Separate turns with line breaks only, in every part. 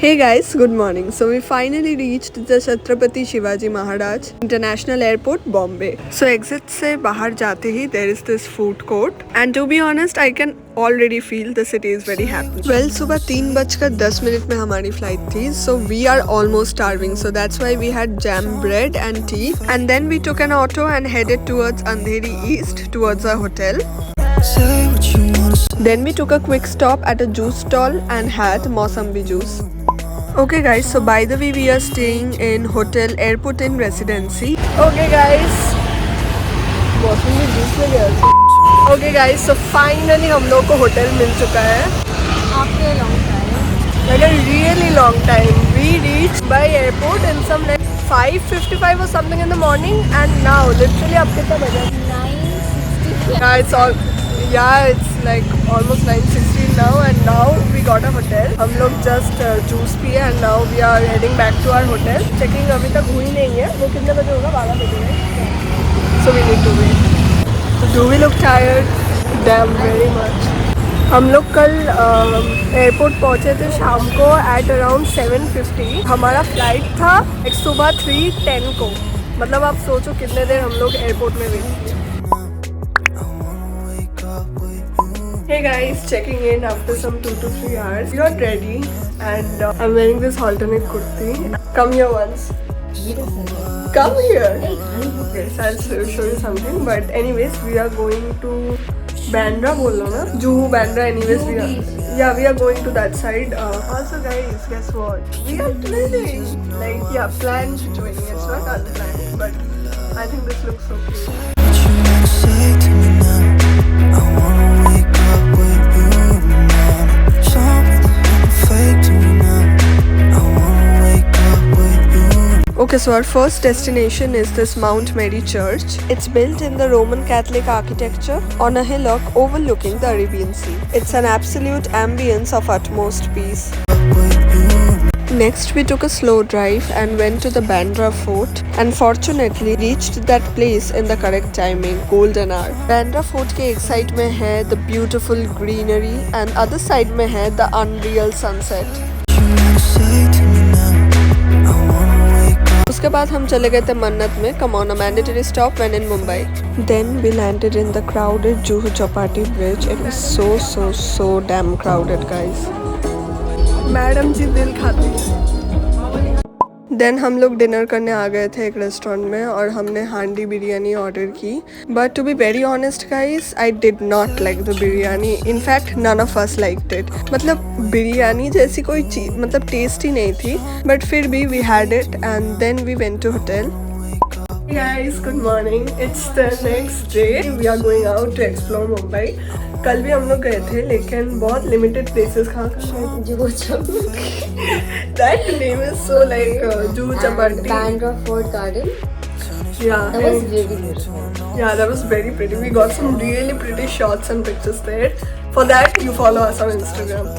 Hey guys, good morning. So we finally reached the Chhatrapati Shivaji Maharaj International Airport, Bombay. So exit से बाहर जाते ही there is this food court and to be honest I can already feel the city is very happy. Well, सुबह 3:10 में हमारी flight थी, so we are almost starving. So that's why we had jam bread and tea and then we took an auto and headed towards Andheri East towards our hotel. Then we took a quick stop at a juice stall and had Mausambi juice. Okay guys, so by the way we are staying in Hotel Airport Inn Residency. Okay guys, Mausambi juice में गया था. Okay guys, so finally हम लोग को hotel मिल चुका है.
After a long time.
Like a really long time. We reached by airport in some like 5:55 or something in the morning and now literally अब कितना बजा?
9:60.
It's like almost 9:16 now and now we got a hotel. हम लोग just juice पिए and now we are heading back to our hotel. Checking अभी तक हुई नहीं है. वो कितने बजे होगा? 12 बजे है. So we need to wait. So do we look tired? Damn, very much. हम लोग कल एयरपोर्ट पहुँचे थे शाम को at around 7:50. हमारा फ्लाइट था एक सुबह 3:10 को. मतलब आप सोचो कितने देर हम लोग एयरपोर्ट में वेट किए. Hey guys, checking in after some 2 to 3 hours. We are ready and I'm wearing this alternate kurti. Come here once. Come here. Yes, I'll show you something. But anyways, we are going to Bandra, bolo na? Juhu, Bandra. Anyways, we are going to that side. Also, guys, guess what? We are twinning. Like, yeah, planned twinning. It's not unplanned, but I think this looks so cute. Okay, so our first destination is this Mount Mary Church. It's built in the Roman Catholic architecture on a hillock overlooking the Arabian Sea. It's an absolute ambience of utmost peace. Next, we took a slow drive and went to the Bandra Fort and fortunately reached that place in the correct timing, golden hour. Bandra Fort के एक side में है the beautiful greenery and other side में है the unreal sunset. उसके बाद हम चले गए थे मन्नत में. Come on, a mandatory stop when in Mumbai. Then we landed in the crowded Juhu Chowpatty Bridge. It was so damn crowded, guys. Madam ji दिल खाती है. देन हम लोग डिनर करने आ गए थे एक रेस्टोरेंट में और हमने हांडी बिरयानी ऑर्डर की. But to be very honest guys, I did not like the biryani. In fact none of us liked it. मतलब बिरयानी जैसी कोई चीज मतलब टेस्टी नहीं थी. बट फिर भी we had it and then we went to hotel. Guys, good morning. It's the next day. We are going out to explore Mumbai. कल भी हम लोग गए थे लेकिन बहुत लिमिटेड प्लेसेस. कहाँ
Juhu Chowpatty.
That name is so like Juhu Chowpatty.
Bandra Fort Garden.
Yeah.
That was really beautiful.
Yeah, that was very pretty. We got some really pretty shots and pictures there. For that, you follow us on Instagram.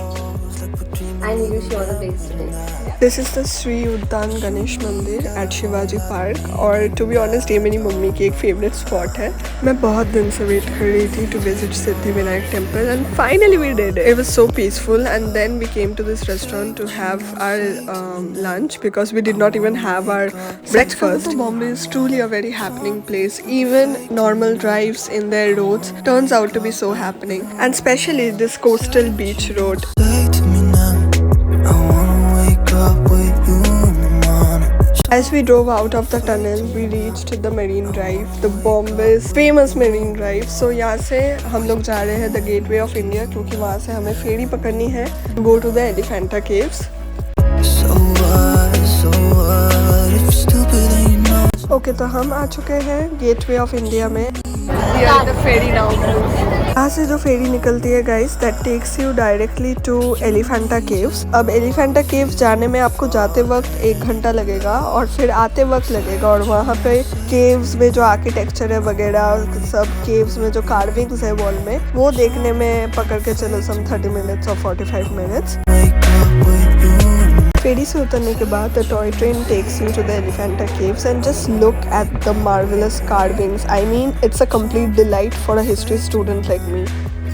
I need to show the pics today.
This is the Sri Uddan Ganesh Mandir at Shivaji Park. और to be honest ये मेरी mummy की एक favourite spot है. मैं बहुत दिन से वेट कर रही थी to visit Siddhivinayak temple and finally we did it. It was so peaceful and then we came to this restaurant to have our lunch because we did not even have our breakfast. Bombay is truly a very happening place. Even normal drives in their roads turns out to be so happening and especially this coastal beach road. As we drove out of the tunnel, we reached the Marine Drive, the Bombay's famous Marine Drive. So यहाँ से हम लोग जा रहे हैं the Gateway of India क्योंकि वहाँ से हमें फेरी पकड़नी है to go to the Elephanta Caves. Okay, तो हम आ चुके हैं Gateway of India में. We are the ferry now. यहाँ से जो फेरी निकलती है guys, that takes you directly to Elephanta Caves. अब Elephanta Caves जाने में आपको जाते वक्त 1 घंटा लगेगा और फिर आते वक्त लगेगा. और वहाँ पे caves में जो आर्किटेक्चर है वगैरह सब caves में जो carvings है वॉल में वो देखने में पकड़ के चलो some 30 minutes or 45 minutes. फेरी से उतरने के बाद the toy train takes you to the Elephanta Caves and just look at the marvelous carvings. I mean, it's a complete delight for a history student like me.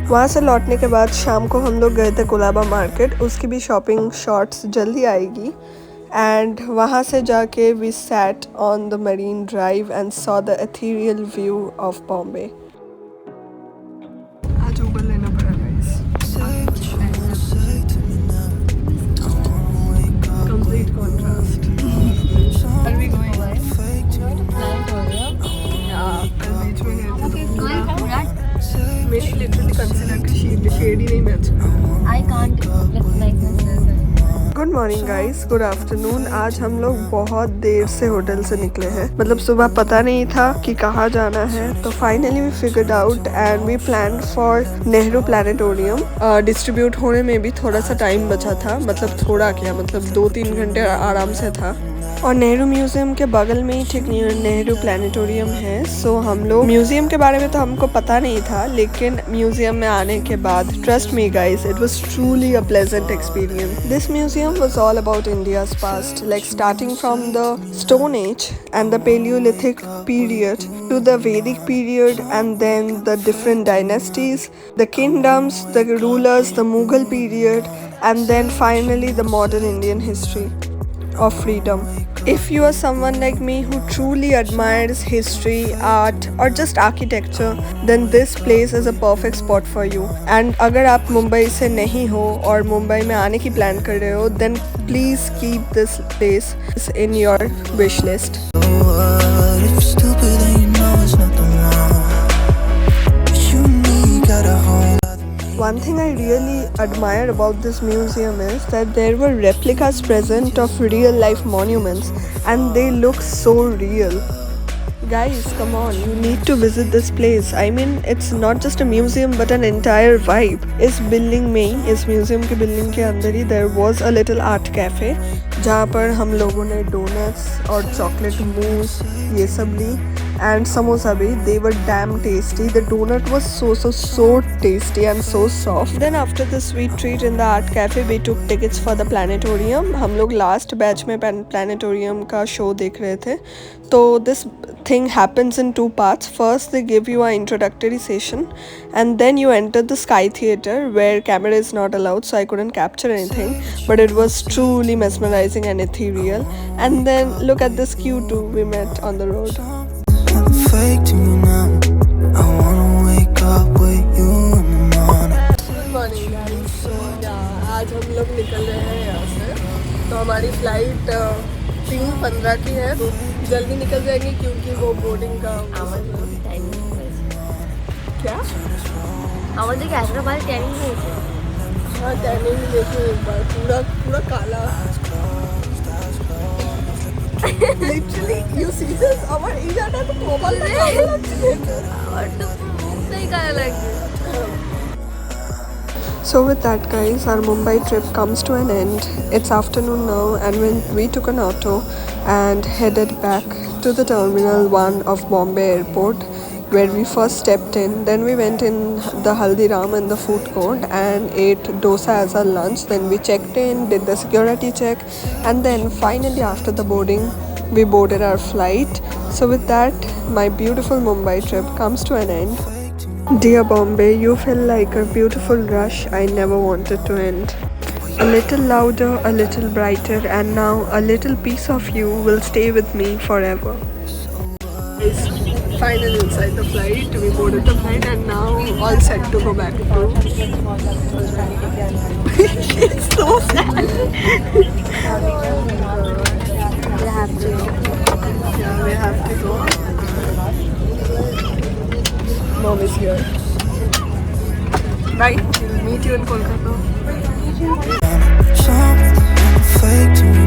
वहाँ से लौटने के बाद शाम को हम लोग गए थे कोलाबा मार्केट, उसकी भी शॉपिंग शॉर्ट्स जल्दी आएगी। एंड वहाँ से जाके we sat on the Marine Drive and saw the ethereal view of Bombay. आज ऊबर लेना पड़ा guys. Complete contrast. Are we going? बीच में मेरी लिटरली कंसीलर की शेड ही नहीं match.
I can't look like this.
Good morning guys, good afternoon. आज हम लोग बहुत देर से होटल से निकले हैं, मतलब सुबह पता नहीं था कि कहाँ जाना है, तो finally we figured out and we plan for Nehru planetarium. Distribute होने में भी थोड़ा सा टाइम बचा था, मतलब थोड़ा क्या, मतलब 2-3 घंटे आराम से था। और नेहरू म्यूजियम के बगल में ही ठीक नेहरू प्लानिटोरियम है। सो हम लोग म्यूजियम के बारे में तो हमको पता नहीं था, लेकिन म्यूजियम में आने के बाद trust me guys, it was truly a pleasant experience. This museum was all about India's past, like starting from the stone age and the paleolithic period to the Vedic period, and then the different dynasties, the kingdoms, the rulers, the Mughal period, and then finally the modern Indian history of freedom. If you are someone like me who truly admires history, art or just architecture, then this place is a perfect spot for you. And अगर आप मुंबई से नहीं हो और मुंबई में आने की plan कर रहे हो, then please keep this place in your wish list. One thing I really admire about this museum is that there were replicas present of real life monuments and they look so real. Guys, come on, you need to visit this place. I mean, it's not just a museum but an entire vibe. इस building में ही, इस museum के building के अंदर ही there was a little art cafe जहाँ पर हम लोगों ने डोनट्स और चॉकलेट मूस ये सब ली and samosa bhi. They were damn tasty. The donut was so tasty and so soft. Then after the sweet treat in the art cafe, we took tickets for the planetarium. हम लोग last batch में planetarium का show देख रहे थे. तो this thing happens in 2 parts. First they give you an introductory session and then you enter the Sky Theatre where camera is not allowed, so I couldn't capture anything, but it was truly mesmerizing and ethereal. And then look at this Q2 we met on the road. Fake to you now. I wanna wake up with you in the morning. Good morning guys. So yeah, आज हम लोग निकल रहे हैं यहाँ से। तो हमारी फ्लाइट 3:15 की है, तो जल्दी निकल जाएंगे क्योंकि वो बोर्डिंग का क्या
আমাদের কি হায়দ্রাবাদ ট্যানিং হয়েছে?
हाँ टैनिंग देखिए एक बार, पूरा काला। Literally, you see this? আমার এই জায়গাটা তো প্রবল কালা লাগছে।
আমার তো মুখটাই কালা লাগছে।
So with that guys, our Mumbai trip comes to an end. It's afternoon now and when we took an auto and headed back to the Terminal 1 of Bombay Airport where we first stepped in. Then we went in the Haldiram in the food court and ate dosa as our lunch. Then we checked in, did the security check, and then finally after the boarding we boarded our flight. So with that, my beautiful Mumbai trip comes to an end. Dear Bombay, you feel like a beautiful rush I never wanted to end. A little louder, a little brighter, and now a little piece of you will stay with me forever. It's finally inside the flight. We boarded the flight and now all set to go back to. It's so sad.
We have to.
Yeah, we have to go. Mom is here. Bye. Meet you in Kolkata. Something fake to me.